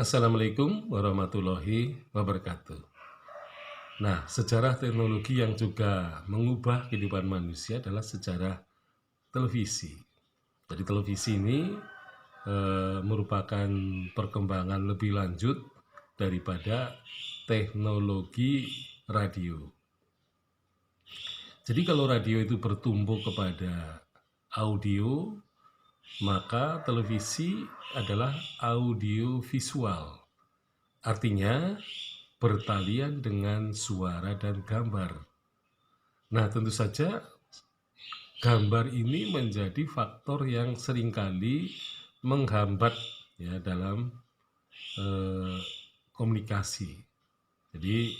Assalamualaikum warahmatullahi wabarakatuh. Nah, sejarah teknologi yang juga mengubah kehidupan manusia adalah sejarah televisi. Jadi televisi ini merupakan perkembangan lebih lanjut daripada teknologi radio. Jadi kalau radio itu bertumbuh kepada audio, maka televisi adalah audio visual. Artinya bertalian dengan suara dan gambar. Nah, tentu saja gambar ini menjadi faktor yang seringkali menghambat ya dalam komunikasi. Jadi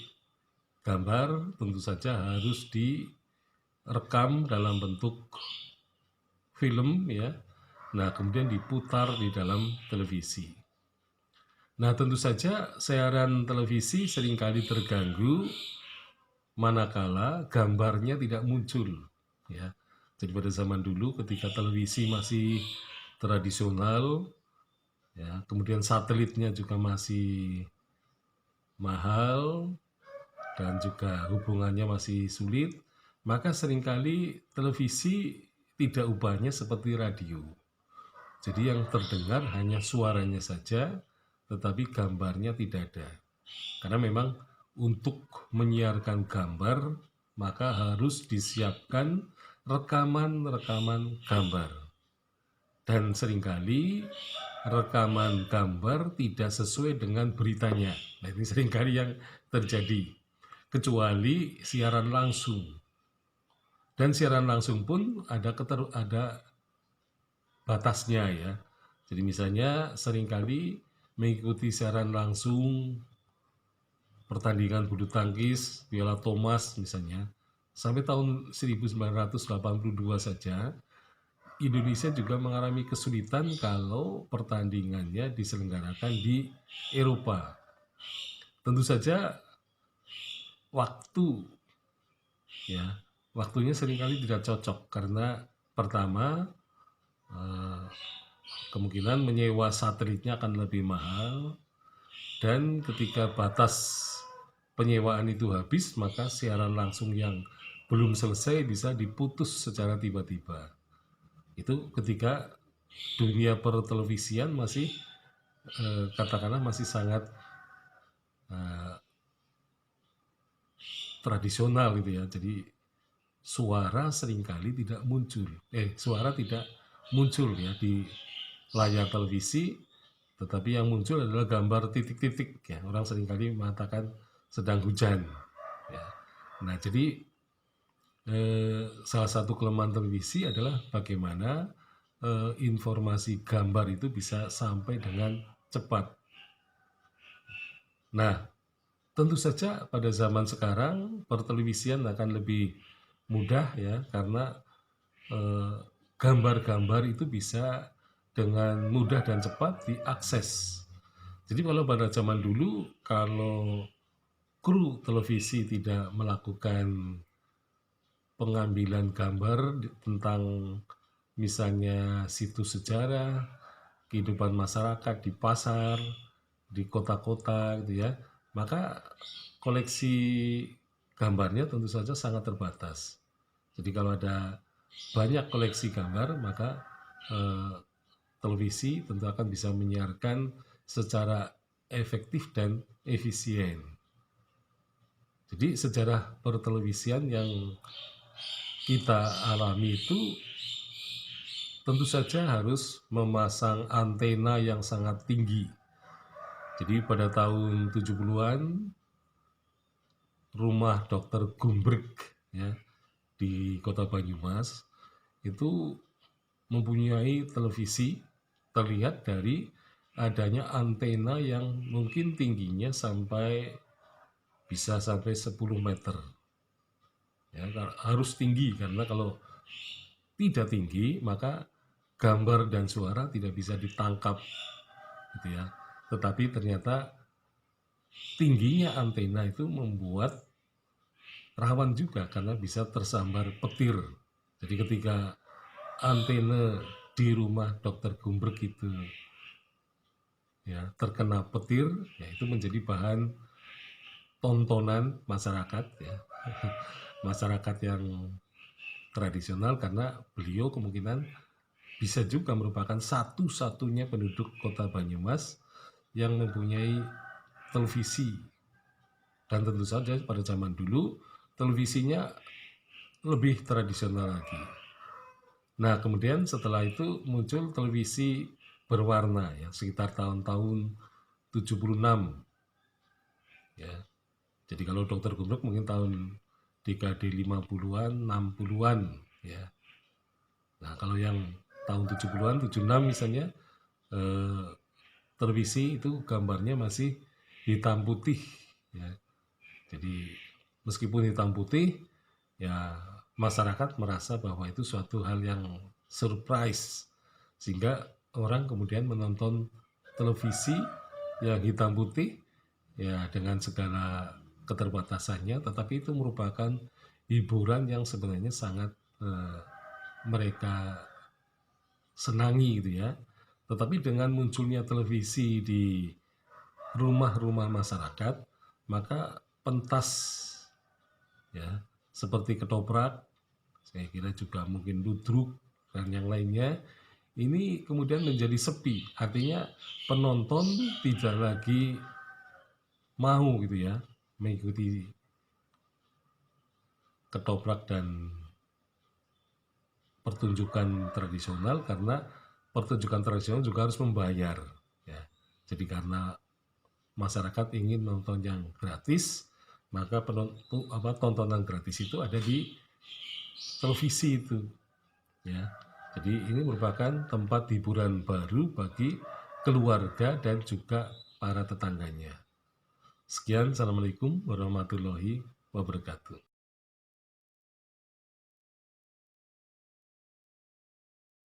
gambar tentu saja harus direkam dalam bentuk film ya. Nah, kemudian diputar di dalam televisi. Nah, tentu saja siaran televisi seringkali terganggu manakala gambarnya tidak muncul ya. Jadi pada zaman dulu ketika televisi masih tradisional ya, kemudian satelitnya juga masih mahal dan juga hubungannya masih sulit, maka seringkali televisi tidak ubahnya seperti radio. Jadi yang terdengar hanya suaranya saja, tetapi gambarnya tidak ada. Karena memang untuk menyiarkan gambar, maka harus disiapkan rekaman-rekaman gambar. Dan seringkali rekaman gambar tidak sesuai dengan beritanya. Nah, ini seringkali yang terjadi. Kecuali siaran langsung. Dan siaran langsung pun ada batasnya ya. Jadi misalnya seringkali mengikuti siaran langsung pertandingan bulu tangkis Piala Thomas misalnya, sampai tahun 1982 saja Indonesia juga mengalami kesulitan kalau pertandingannya diselenggarakan di Eropa. Tentu saja waktu ya, waktunya seringkali tidak cocok karena pertama kemungkinan menyewa satelitnya akan lebih mahal, dan ketika batas penyewaan itu habis, maka siaran langsung yang belum selesai bisa diputus secara tiba-tiba. Itu ketika dunia pertelevisian masih katakanlah masih sangat tradisional gitu ya. Jadi suara seringkali tidak muncul. Suara tidak muncul ya di layar televisi, tetapi yang muncul adalah gambar titik-titik ya. Orang seringkali mengatakan sedang hujan ya. Nah, jadi salah satu kelemahan televisi adalah bagaimana informasi gambar itu bisa sampai dengan cepat. Nah, tentu saja pada zaman sekarang pertelevisian akan lebih mudah ya, karena gambar-gambar itu bisa dengan mudah dan cepat diakses. Jadi kalau pada zaman dulu, kalau kru televisi tidak melakukan pengambilan gambar tentang misalnya situs sejarah, kehidupan masyarakat di pasar, di kota-kota gitu ya, maka koleksi gambarnya tentu saja sangat terbatas. Jadi kalau ada banyak koleksi gambar, maka televisi tentu akan bisa menyiarkan secara efektif dan efisien. Jadi sejarah pertelevisian yang kita alami itu tentu saja harus memasang antena yang sangat tinggi. Jadi pada tahun 70-an, rumah Dr. Gumbrek ya, di Kota Banyumas itu mempunyai televisi, terlihat dari adanya antena yang mungkin tingginya bisa sampai 10 meter. Ya, harus tinggi karena kalau tidak tinggi maka gambar dan suara tidak bisa ditangkap gitu ya. Tetapi ternyata tingginya antena itu membuat rawan juga karena bisa tersambar petir. Jadi ketika antena di rumah Dr. Gumbrek itu ya, terkena petir, ya itu menjadi bahan tontonan masyarakat, ya. Masyarakat yang tradisional, karena beliau kemungkinan bisa juga merupakan satu-satunya penduduk kota Banyumas yang mempunyai televisi. Dan tentu saja pada zaman dulu televisinya lebih tradisional lagi. Nah, kemudian setelah itu muncul televisi berwarna, ya, sekitar tahun-tahun 76, ya. Jadi kalau Dokter Gumruk mungkin tahun dekade 50-an, 60-an, ya. Nah, kalau yang tahun 70-an, 76 misalnya, eh, televisi itu gambarnya masih hitam putih, ya. Jadi meskipun hitam putih, ya masyarakat merasa bahwa itu suatu hal yang surprise, sehingga orang kemudian menonton televisi yang hitam putih, ya dengan segala keterbatasannya, tetapi itu merupakan hiburan yang sebenarnya sangat mereka senangi gitu ya. Tetapi dengan munculnya televisi di rumah-rumah masyarakat, maka pentas, ya, seperti ketoprak, saya kira juga mungkin ludruk dan yang lainnya, ini kemudian menjadi sepi. Artinya penonton tidak lagi mau gitu ya mengikuti ketoprak dan pertunjukan tradisional, karena pertunjukan tradisional juga harus membayar, ya. Jadi karena masyarakat ingin nonton yang gratis, maka tontonan gratis itu ada di televisi itu, ya. Jadi ini merupakan tempat hiburan baru bagi keluarga dan juga para tetangganya. Sekian, assalamualaikum warahmatullahi wabarakatuh.